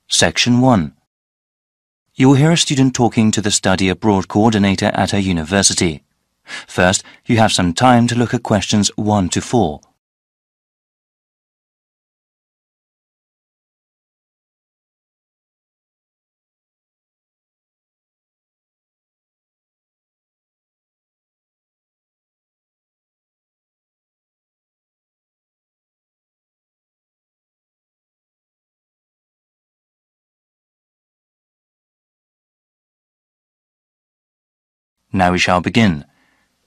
Section 1. You will hear a student talking to the study abroad coordinator at her university. First, you have some time to look at questions 1 to 4. Now we shall begin.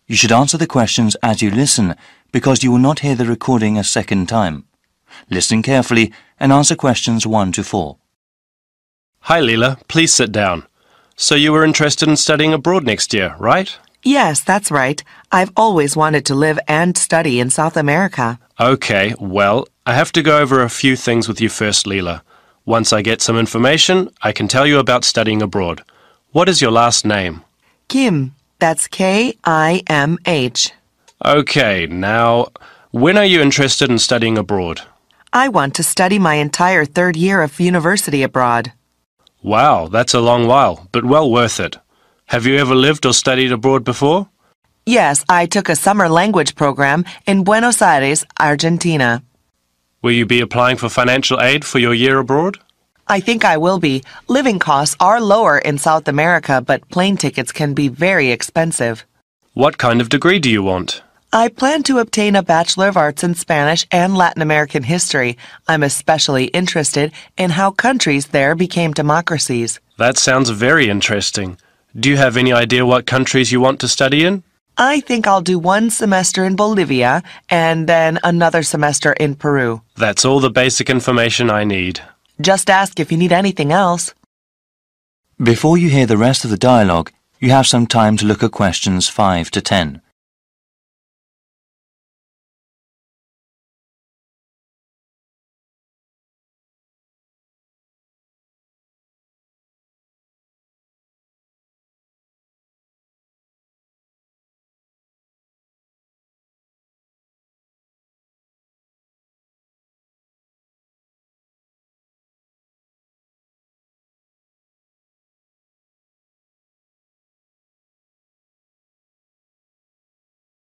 You should answer the questions as you listen because you will not hear the recording a second time. Listen carefully and answer questions 1 to 4. Hi Leela, please sit down. So you were interested in studying abroad next year, right? Yes, that's right. I've always wanted to live and study in South America. Okay, well, I have to go over a few things with you first, Leela. Once I get some information, I can tell you about studying abroad. What is your last name? Kim, that's K-I-M-H. Okay, now, when are you interested in studying abroad? I want to study my entire third year of university abroad. Wow, that's a long while, but well worth it. Have you ever lived or studied abroad before? Yes, I took a summer language program in Buenos Aires, Argentina. Will you be applying for financial aid for your year abroad? I think I will be. Living costs are lower in South America, but plane tickets can be very expensive. What kind of degree do you want? I plan to obtain a Bachelor of Arts in Spanish and Latin American history. I'm especially interested in how countries there became democracies. That sounds very interesting. Do you have any idea what countries you want to study in? I think I'll do one semester in Bolivia and then another semester in Peru. That's all the basic information I need. Just ask if you need anything else. Before you hear the rest of the dialogue, you have some time to look at questions 5 to 10.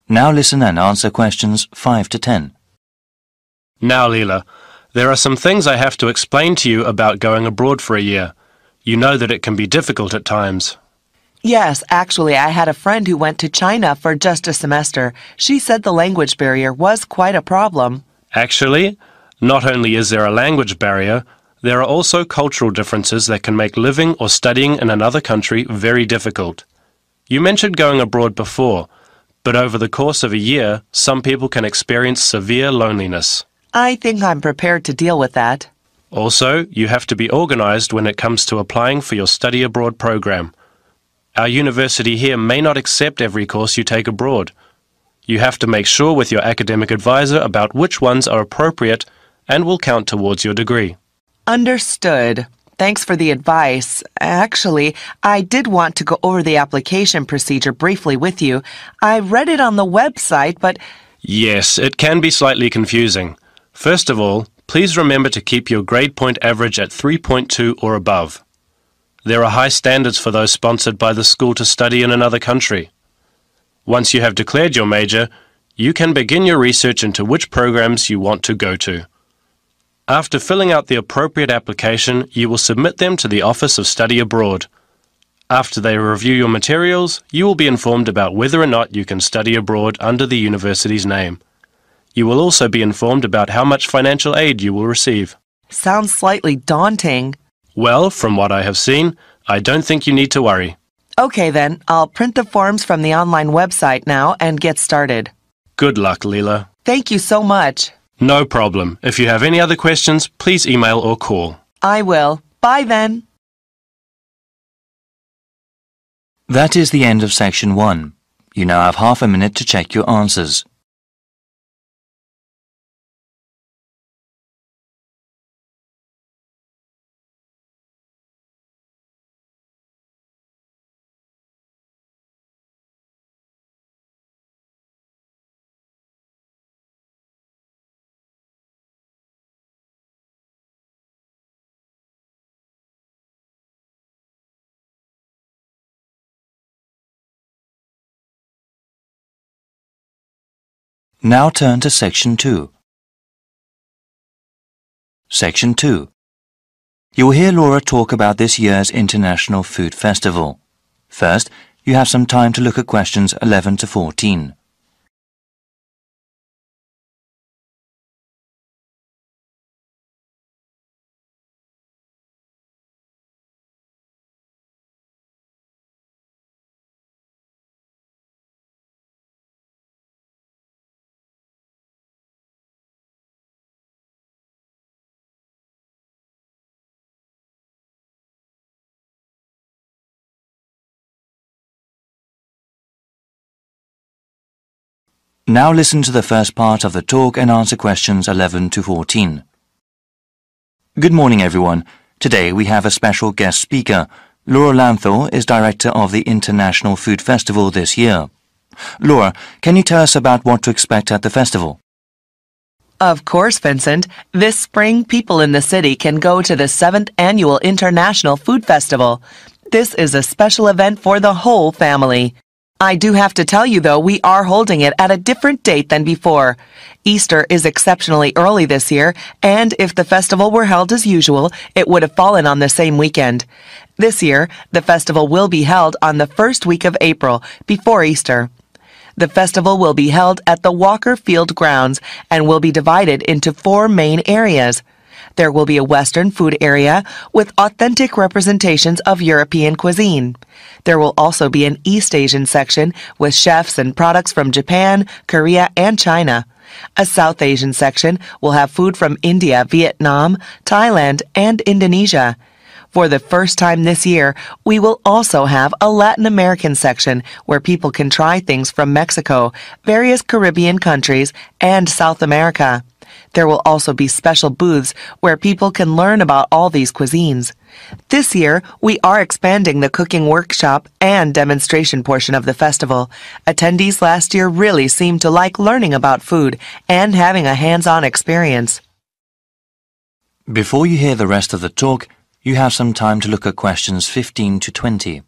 Now listen and answer questions 5 to 10. Now, Leela, there are some things I have to explain to you about going abroad for a year. You know that it can be difficult at times. Yes, actually, I had a friend who went to China for just a semester. She said the language barrier was quite a problem. Actually, not only is there a language barrier, there are also cultural differences that can make living or studying in another country very difficult. You mentioned going abroad before, but over the course of a year, some people can experience severe loneliness. I think I'm prepared to deal with that. Also, you have to be organized when it comes to applying for your study abroad program. Our university here may not accept every course you take abroad. You have to make sure with your academic advisor about which ones are appropriate and will count towards your degree. Understood. Thanks for the advice. Actually, I did want to go over the application procedure briefly with you. I read it on the website, but... Yes, it can be slightly confusing. First of all, please remember to keep your grade point average at 3.2 or above. There are high standards for those sponsored by the school to study in another country. Once you have declared your major, you can begin your research into which programs you want to go to. After filling out the appropriate application, you will submit them to the Office of Study Abroad. After they review your materials, you will be informed about whether or not you can study abroad under the university's name. You will also be informed about how much financial aid you will receive. Sounds slightly daunting. Well, from what I have seen, I don't think you need to worry. Okay then, I'll print the forms from the online website now and get started. Good luck, Leela. Thank you so much. No problem. If you have any other questions, please email or call. I will. Bye then. That is the end of section 1. You now have half a minute to check your answers. Now turn to Section 2. Section 2. You will hear Laura talk about this year's International Food Festival. First, you have some time to look at questions 11 to 14. Now listen to the first part of the talk and answer questions 11 to 14. Good morning, everyone. Today we have a special guest speaker. Laura Lanthor is director of the International Food Festival this year. Laura, can you tell us about what to expect at the festival? Of course, Vincent. This spring, people in the city can go to the 7th Annual International Food Festival. This is a special event for the whole family. I do have to tell you, though, we are holding it at a different date than before. Easter is exceptionally early this year, and if the festival were held as usual, it would have fallen on the same weekend. This year, the festival will be held on the first week of April, before Easter. The festival will be held at the Walker Field grounds and will be divided into 4 main areas. There will be a Western food area with authentic representations of European cuisine. There will also be an East Asian section with chefs and products from Japan, Korea, and China. A South Asian section will have food from India, Vietnam, Thailand, and Indonesia. For the first time this year, we will also have a Latin American section where people can try things from Mexico, various Caribbean countries, and South America. There will also be special booths where people can learn about all these cuisines. This year, we are expanding the cooking workshop and demonstration portion of the festival. Attendees last year really seemed to like learning about food and having a hands-on experience. Before you hear the rest of the talk, you have some time to look at questions 15 to 20.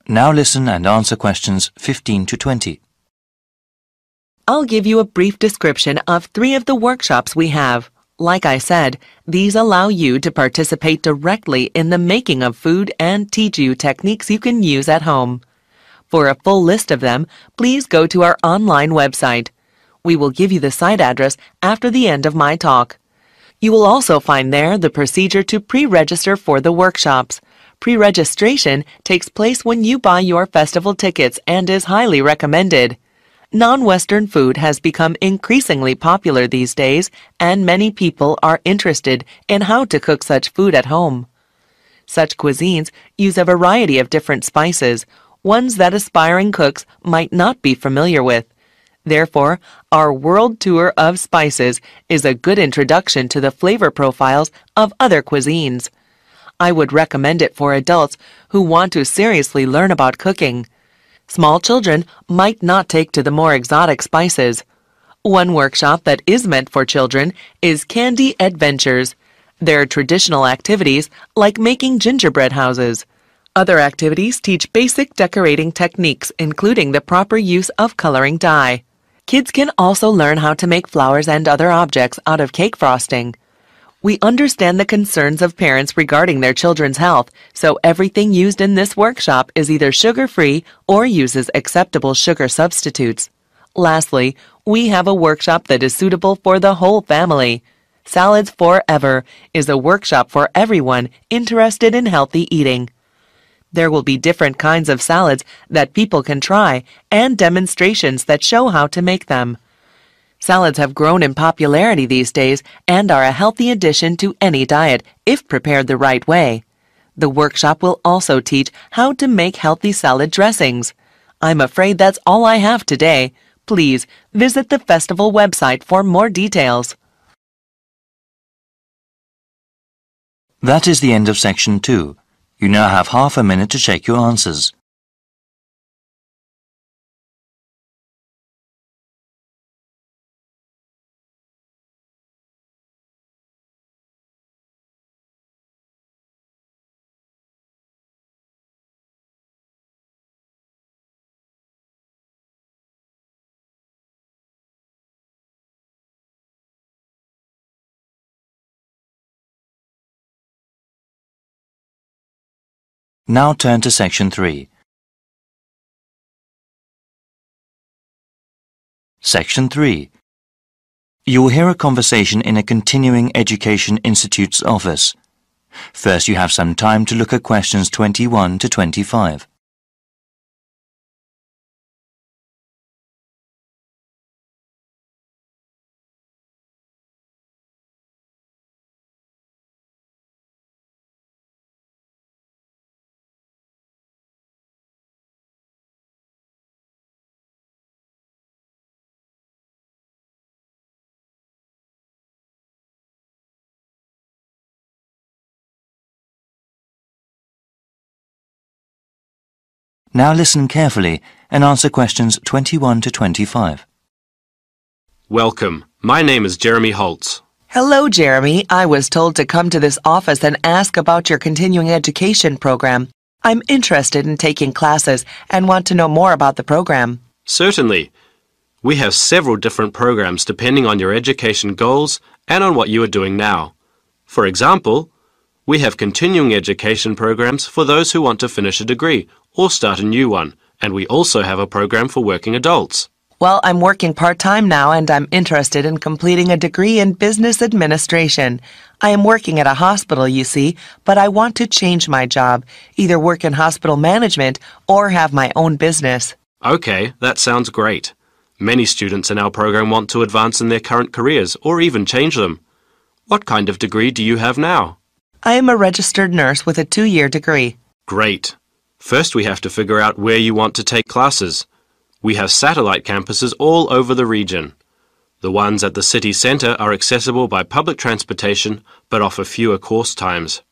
Now listen and answer questions 15 to 20. I'll give you a brief description of 3 of the workshops we have. Like I said, these allow you to participate directly in the making of food and teach you techniques you can use at home. For a full list of them, please go to our online website. We will give you the site address after the end of my talk. You will also find there the procedure to pre-register for the workshops. Pre-registration takes place when you buy your festival tickets and is highly recommended. Non-Western food has become increasingly popular these days, and many people are interested in how to cook such food at home. Such cuisines use a variety of different spices, ones that aspiring cooks might not be familiar with. Therefore, our world tour of spices is a good introduction to the flavor profiles of other cuisines. I would recommend it for adults who want to seriously learn about cooking. Small children might not take to the more exotic spices. One workshop that is meant for children is Candy Adventures. There are traditional activities like making gingerbread houses. Other activities teach basic decorating techniques, including the proper use of coloring dye. Kids can also learn how to make flowers and other objects out of cake frosting. We understand the concerns of parents regarding their children's health, so everything used in this workshop is either sugar-free or uses acceptable sugar substitutes. Lastly, we have a workshop that is suitable for the whole family. Salads Forever is a workshop for everyone interested in healthy eating. There will be different kinds of salads that people can try and demonstrations that show how to make them. Salads have grown in popularity these days and are a healthy addition to any diet if prepared the right way. The workshop will also teach how to make healthy salad dressings. I'm afraid that's all I have today. Please visit the festival website for more details. That is the end of section 2. You now have half a minute to check your answers. Now turn to section 3. Section 3. You will hear a conversation in a continuing education institute's office. First, you have some time to look at questions 21 to 25. Now listen carefully and answer questions 21 to 25. Welcome. My name is Jeremy Holtz. Hello, Jeremy. I was told to come to this office and ask about your continuing education program. I'm interested in taking classes and want to know more about the program. Certainly. We have several different programs depending on your education goals and on what you are doing now. For example, we have continuing education programs for those who want to finish a degree or start a new one, and we also have a program for working adults. Well, I'm working part-time now and I'm interested in completing a degree in business administration. I am working at a hospital, you see, but I want to change my job, either work in hospital management or have my own business. Okay, that sounds great. Many students in our program want to advance in their current careers or even change them. What kind of degree do you have now? I am a registered nurse with a 2-year degree. Great. First, we have to figure out where you want to take classes. We have satellite campuses all over the region. The ones at the city centre are accessible by public transportation but offer fewer course times.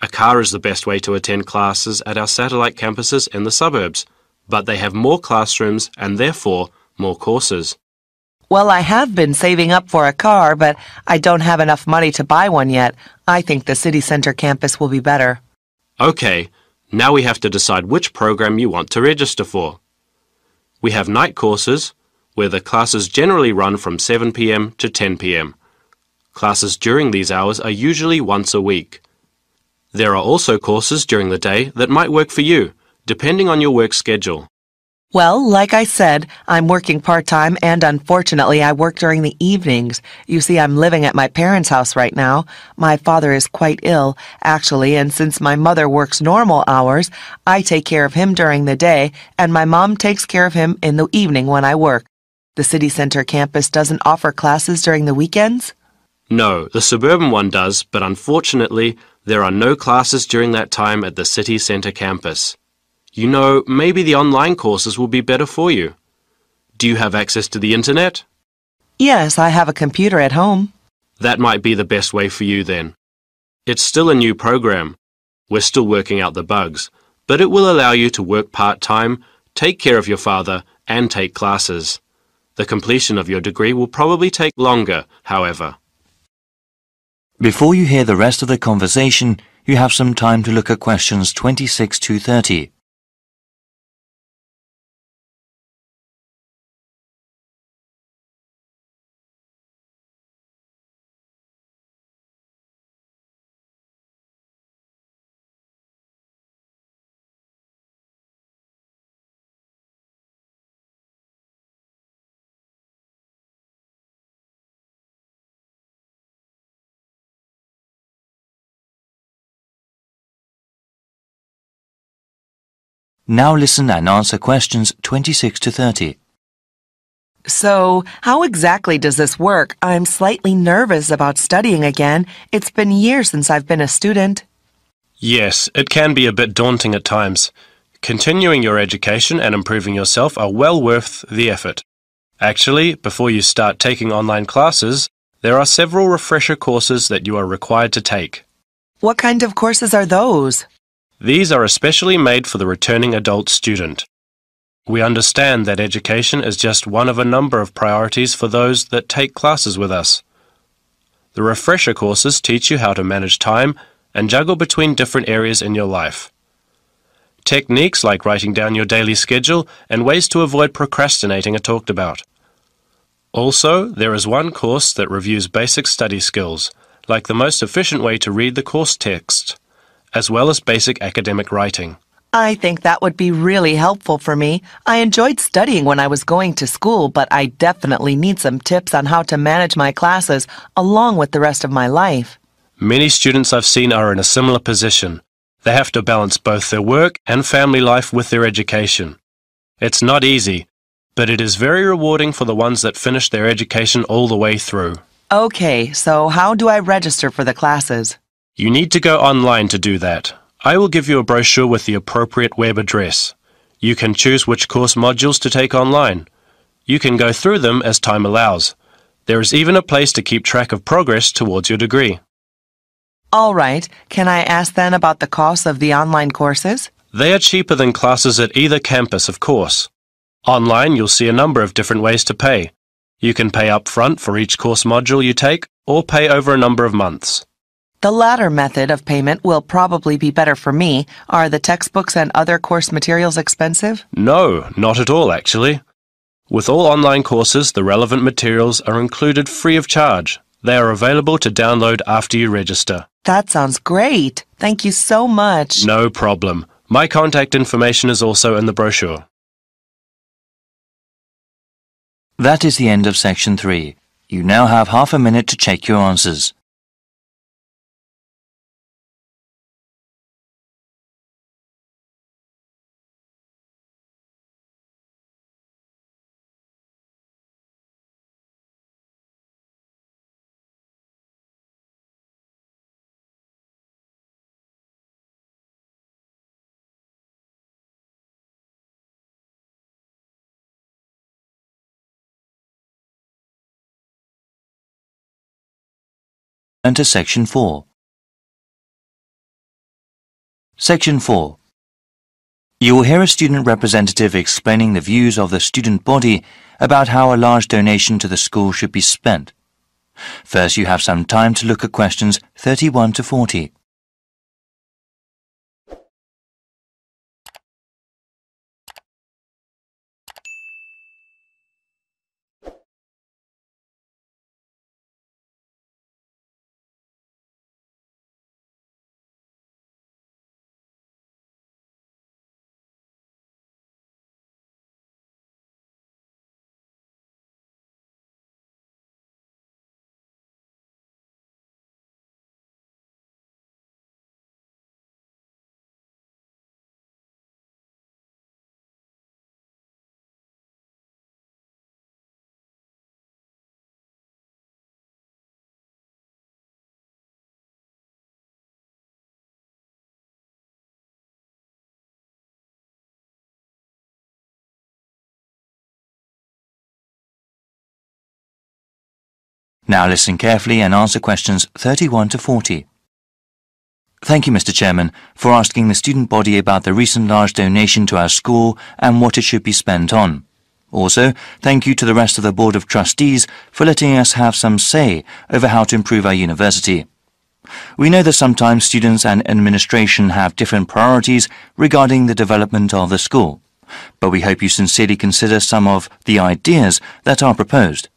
A car is the best way to attend classes at our satellite campuses in the suburbs, but they have more classrooms and therefore more courses. Well, I have been saving up for a car, but I don't have enough money to buy one yet. I think the city center campus will be better. Okay, now we have to decide which program you want to register for. We have night courses, where the classes generally run from 7 p.m. to 10 p.m. Classes during these hours are usually once a week. There are also courses during the day that might work for you, depending on your work schedule. Well, like I said, I'm working part-time and unfortunately I work during the evenings. You see, I'm living at my parents' house right now. My father is quite ill, actually, and since my mother works normal hours, I take care of him during the day and my mom takes care of him in the evening when I work. The city center campus doesn't offer classes during the weekends? No, the suburban one does, but unfortunately, there are no classes during that time at the city center campus. You know, maybe the online courses will be better for you. Do you have access to the internet? Yes, I have a computer at home. That might be the best way for you then. It's still a new program. We're still working out the bugs, but it will allow you to work part-time, take care of your father, and take classes. The completion of your degree will probably take longer, however. Before you hear the rest of the conversation, you have some time to look at questions 26 to 30. Now listen and answer questions 26 to 30. So, how exactly does this work? I'm slightly nervous about studying again. It's been years since I've been a student. Yes, it can be a bit daunting at times. Continuing your education and improving yourself are well worth the effort. Actually, before you start taking online classes, there are several refresher courses that you are required to take. What kind of courses are those? These are especially made for the returning adult student. We understand that education is just one of a number of priorities for those that take classes with us. The refresher courses teach you how to manage time and juggle between different areas in your life. Techniques like writing down your daily schedule and ways to avoid procrastinating are talked about. Also, there is one course that reviews basic study skills, like the most efficient way to read the course text, as well as basic academic writing. I think that would be really helpful for me. I enjoyed studying when I was going to school, but I definitely need some tips on how to manage my classes along with the rest of my life. Many students I've seen are in a similar position. They have to balance both their work and family life with their education. It's not easy, but it is very rewarding for the ones that finish their education all the way through. Okay, so how do I register for the classes? You need to go online to do that. I will give you a brochure with the appropriate web address. You can choose which course modules to take online. You can go through them as time allows. There is even a place to keep track of progress towards your degree. All right, can I ask then about the cost of the online courses? They are cheaper than classes at either campus, of course. Online, you'll see a number of different ways to pay. You can pay up front for each course module you take, or pay over a number of months. The latter method of payment will probably be better for me. Are the textbooks and other course materials expensive? No, not at all, actually. With all online courses, the relevant materials are included free of charge. They are available to download after you register. That sounds great. Thank you so much. No problem. My contact information is also in the brochure. That is the end of section 3. You now have half a minute to check your answers. Turn to section 4. Section 4. You will hear a student representative explaining the views of the student body about how a large donation to the school should be spent. First, you have some time to look at questions 31 to 40. Now listen carefully and answer questions 31 to 40. Thank you, Mr. Chairman, for asking the student body about the recent large donation to our school and what it should be spent on. Also, thank you to the rest of the Board of Trustees for letting us have some say over how to improve our university. We know that sometimes students and administration have different priorities regarding the development of the school, but we hope you sincerely consider some of the ideas that are proposed.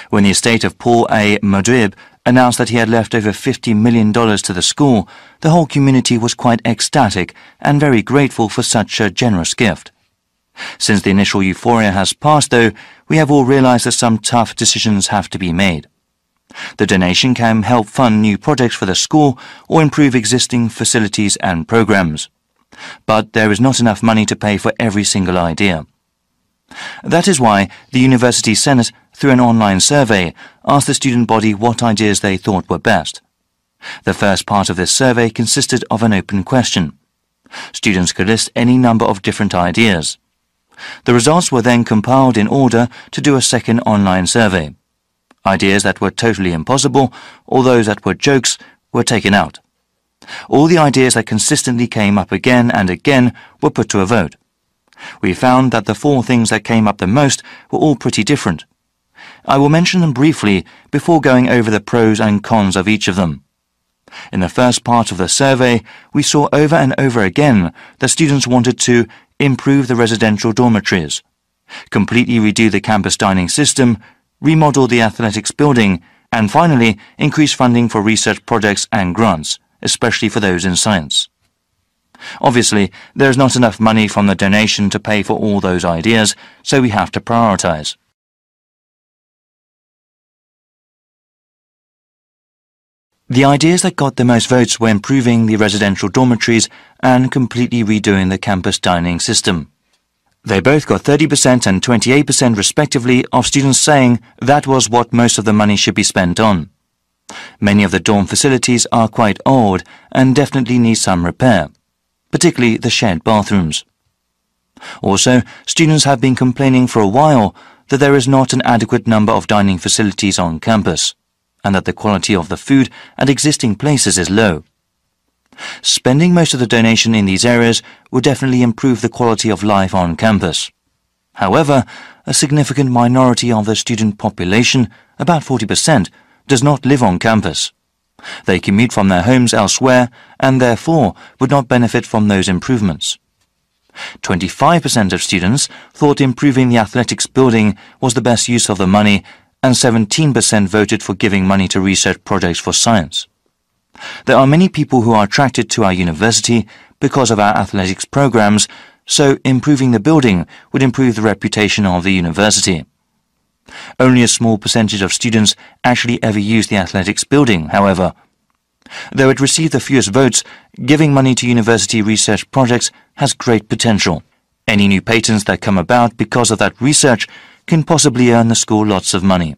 When the estate of Paul A. Modrib announced that he had left over $50 million to the school, the whole community was quite ecstatic and very grateful for such a generous gift. Since the initial euphoria has passed, though, we have all realized that some tough decisions have to be made. The donation can help fund new projects for the school or improve existing facilities and programs. But there is not enough money to pay for every single idea. That is why the University Senate, through an online survey, asked the student body what ideas they thought were best. The first part of this survey consisted of an open question. Students could list any number of different ideas. The results were then compiled in order to do a second online survey. Ideas that were totally impossible, or those that were jokes, were taken out. All the ideas that consistently came up again and again were put to a vote. We found that the 4 things that came up the most were all pretty different. I will mention them briefly before going over the pros and cons of each of them. In the first part of the survey, we saw over and over again that students wanted to improve the residential dormitories, completely redo the campus dining system, remodel the athletics building, and finally increase funding for research projects and grants, especially for those in science. Obviously, there is not enough money from the donation to pay for all those ideas, so we have to prioritize. The ideas that got the most votes were improving the residential dormitories and completely redoing the campus dining system. They both got 30% and 28% respectively of students saying that was what most of the money should be spent on. Many of the dorm facilities are quite old and definitely need some repair, particularly the shared bathrooms. Also, students have been complaining for a while that there is not an adequate number of dining facilities on campus, and that the quality of the food at existing places is low. Spending most of the donation in these areas would definitely improve the quality of life on campus. However, a significant minority of the student population, about 40%, does not live on campus. They commute from their homes elsewhere and therefore would not benefit from those improvements. 25% of students thought improving the athletics building was the best use of the money, and 17% voted for giving money to research projects for science. There are many people who are attracted to our university because of our athletics programs, so improving the building would improve the reputation of the university. Only a small percentage of students actually ever use the athletics building, however. Though it received the fewest votes, giving money to university research projects has great potential. Any new patents that come about because of that research can possibly earn the school lots of money.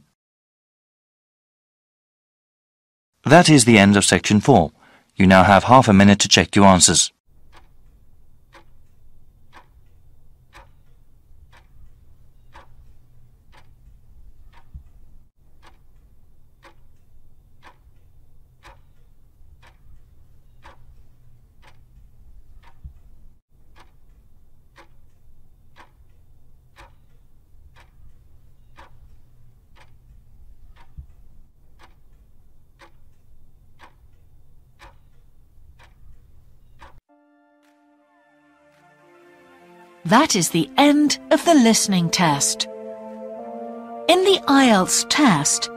That is the end of section 4. You now have half a minute to check your answers. That is the end of the listening test. In the IELTS test,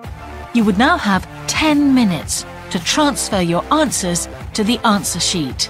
you would now have 10 minutes to transfer your answers to the answer sheet.